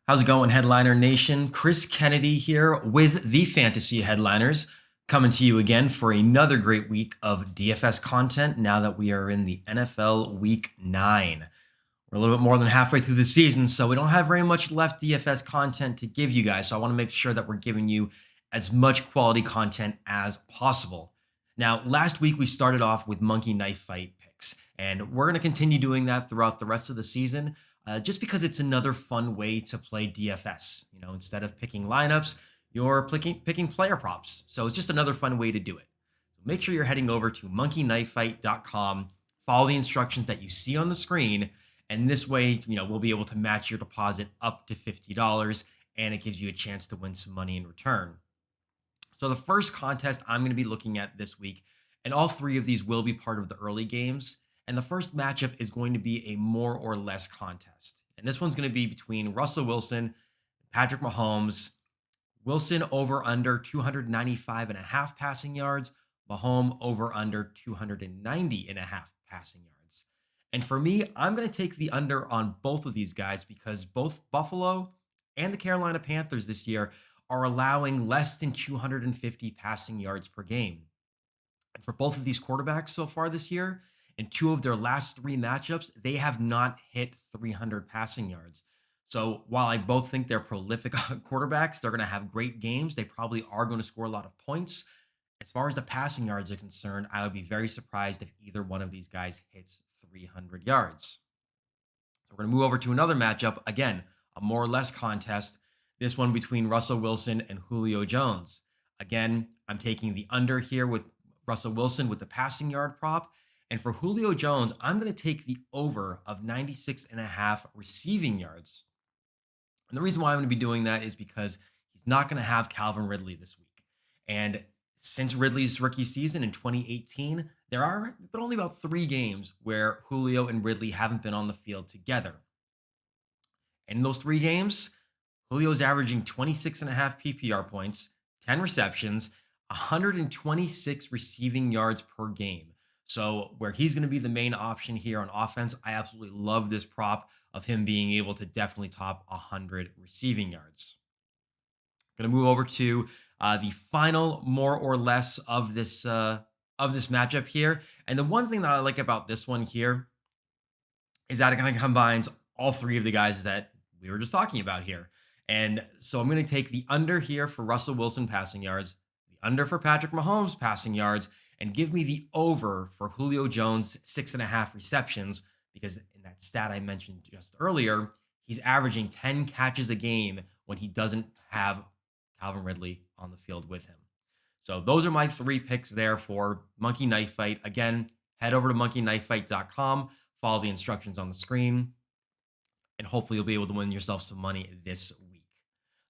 How's it going, Headliner Nation? Chris Kennedy here with the Fantasy Headliners, coming to you again for another great week of DFS content now that we are in the NFL Week 9. We're a little bit more than halfway through the season, so we don't have very much left DFS content to give you guys. So I want to make sure that we're giving you as much quality content as possible. Now, last week we started off with Monkey Knife Fight picks, and we're going to continue doing that throughout the rest of the season. Just because it's another fun way to play DFS. Instead of picking lineups, you're picking player props. So it's just another fun way to do it. So make sure you're heading over to monkeyknifefight.com, follow the instructions that you see on the screen, and this way, we'll be able to match your deposit up to $50, and it gives you a chance to win some money in return. So the first contest I'm going to be looking at this week, and all three of these will be part of the early games. And the first matchup is going to be a more or less contest. And this one's going to be between Russell Wilson and Patrick Mahomes. Wilson over under 295 and a half passing yards. Mahomes over under 290 and a half passing yards. And for me, I'm going to take the under on both of these guys because both Buffalo and the Carolina Panthers this year are allowing less than 250 passing yards per game. And for both of these quarterbacks so far this year, in two of their last three matchups, they have not hit 300 passing yards. So while I both think they're prolific quarterbacks, they're going to have great games. They probably are going to score a lot of points. As far as the passing yards are concerned, I would be very surprised if either one of these guys hits 300 yards. So we're going to move over to another matchup. Again, a more or less contest. This one between Russell Wilson and Julio Jones. Again, I'm taking the under here with Russell Wilson with the passing yard prop. And for Julio Jones, I'm going to take the over of 96 and a half receiving yards. And the reason why I'm going to be doing that is because he's not going to have Calvin Ridley this week. And since Ridley's rookie season in 2018, there are been only about 3 games where Julio and Ridley haven't been on the field together. And in those 3 games, Julio's averaging 26 and a half PPR points, 10 receptions, 126 receiving yards per game. So where he's going to be the main option here on offense, I absolutely love this prop of him being able to definitely top 100 receiving yards. Going to move over to the final more or less of this matchup here. And the one thing that I like about this one here is that it kind of combines all 3 of the guys that we were just talking about here. And so I'm going to take the under here for Russell Wilson passing yards, the under for Patrick Mahomes passing yards, and give me the over for Julio Jones 6.5 receptions, because in that stat I mentioned just earlier, he's averaging 10 catches a game when he doesn't have Calvin Ridley on the field with him. So those are my 3 picks there for Monkey Knife Fight. Again, head over to monkeyknifefight.com, follow the instructions on the screen, and hopefully you'll be able to win yourself some money this week.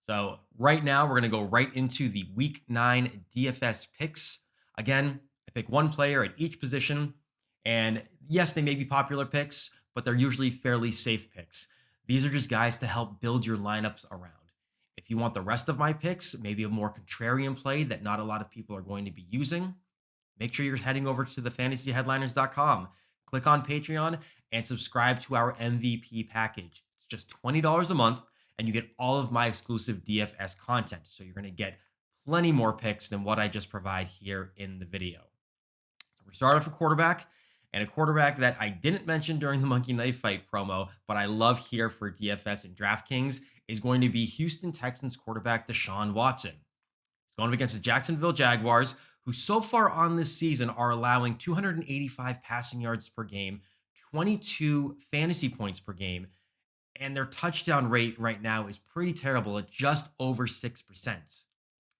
So right now, we're going to go right into the Week 9 DFS picks. Again, I pick one player at each position, and yes, they may be popular picks, but they're usually fairly safe picks. These are just guys to help build your lineups around. If you want the rest of my picks, maybe a more contrarian play that not a lot of people are going to be using, make sure you're heading over to thefantasyheadliners.com, click on Patreon, and subscribe to our MVP package. It's just $20 a month, and you get all of my exclusive DFS content. So you're going to get plenty more picks than what I just provide here in the video. We're starting off a quarterback, and a quarterback that I didn't mention during the Monkey Knife Fight promo, but I love here for DFS and DraftKings, is going to be Houston Texans quarterback Deshaun Watson. He's going up against the Jacksonville Jaguars, who so far on this season are allowing 285 passing yards per game, 22 fantasy points per game, and their touchdown rate right now is pretty terrible at just over 6%.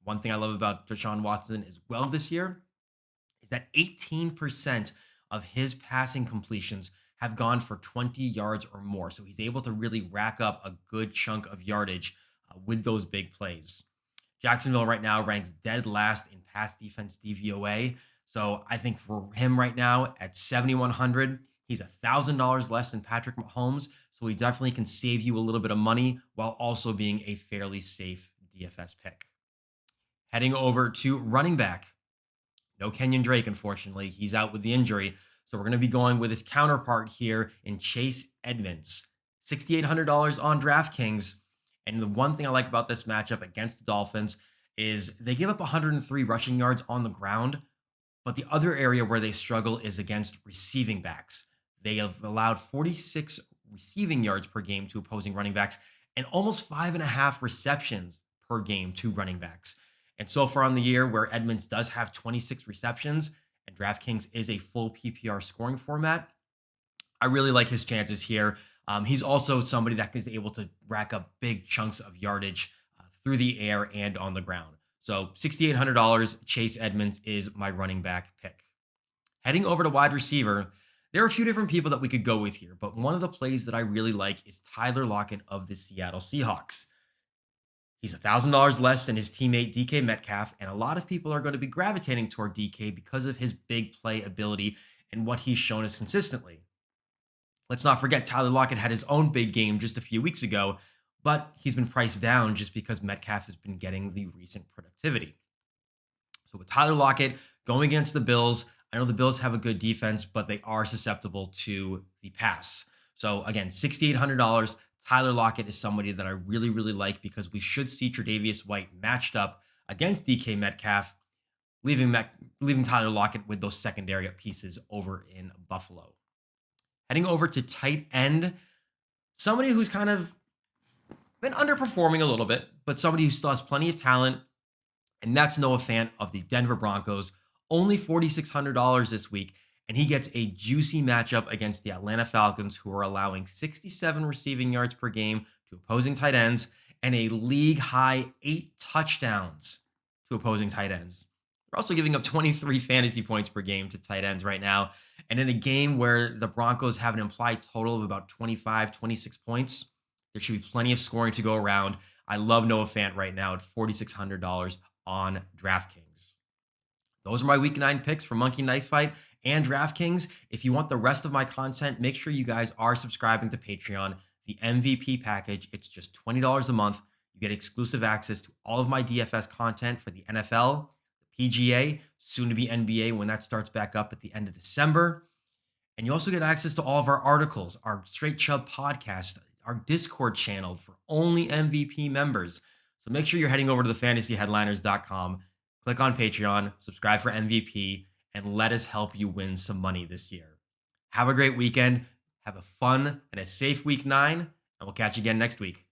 One thing I love about Deshaun Watson as well this year is that 18% of his passing completions have gone for 20 yards or more. So he's able to really rack up a good chunk of yardage with those big plays. Jacksonville right now ranks dead last in pass defense DVOA. So I think for him right now at 7,100, he's $1,000 less than Patrick Mahomes. So he definitely can save you a little bit of money while also being a fairly safe DFS pick. Heading over to running back. No Kenyon Drake, unfortunately. He's out with the injury. So we're going to be going with his counterpart here in Chase Edmonds. $6,800 on DraftKings. And the one thing I like about this matchup against the Dolphins is they give up 103 rushing yards on the ground, but the other area where they struggle is against receiving backs. They have allowed 46 receiving yards per game to opposing running backs and almost 5.5 receptions per game to running backs. And so far on the year, where Edmonds does have 26 receptions and DraftKings is a full PPR scoring format, I really like his chances here. He's also somebody that is able to rack up big chunks of yardage through the air and on the ground. So $6,800, Chase Edmonds is my running back pick. Heading over to wide receiver, there are a few different people that we could go with here, but one of the plays that I really like is Tyler Lockett of the Seattle Seahawks. He's $1,000 less than his teammate DK Metcalf, and a lot of people are going to be gravitating toward DK because of his big play ability and what he's shown us consistently. Let's not forget Tyler Lockett had his own big game just a few weeks ago, but he's been priced down just because Metcalf has been getting the recent productivity. So with Tyler Lockett going against the Bills, I know the Bills have a good defense, but they are susceptible to the pass. So again, $6,800. Tyler Lockett is somebody that I really, really like because we should see Tre'Davious White matched up against DK Metcalf, leaving Tyler Lockett with those secondary pieces over in Buffalo. Heading over to tight end, somebody who's kind of been underperforming a little bit, but somebody who still has plenty of talent, and that's Noah Fant of the Denver Broncos. Only $4,600 this week, and he gets a juicy matchup against the Atlanta Falcons, who are allowing 67 receiving yards per game to opposing tight ends and a league high 8 touchdowns to opposing tight ends. They're also giving up 23 fantasy points per game to tight ends right now. And in a game where the Broncos have an implied total of about 25, 26 points, there should be plenty of scoring to go around. I love Noah Fant right now at $4,600 on DraftKings. Those are my week 9 picks for Monkey Knife Fight and DraftKings. If you want the rest of my content, make sure you guys are subscribing to Patreon, the MVP package. It's just $20 a month. You get exclusive access to all of my DFS content for the NFL, the PGA, soon to be NBA when that starts back up at the end of December. And you also get access to all of our articles, our Straight Chubb podcast, our Discord channel for only MVP members. So make sure you're heading over to thefantasyheadliners.com, click on Patreon, subscribe for MVP, and let us help you win some money this year. Have a great weekend. Have a fun and a safe week 9, and we'll catch you again next week.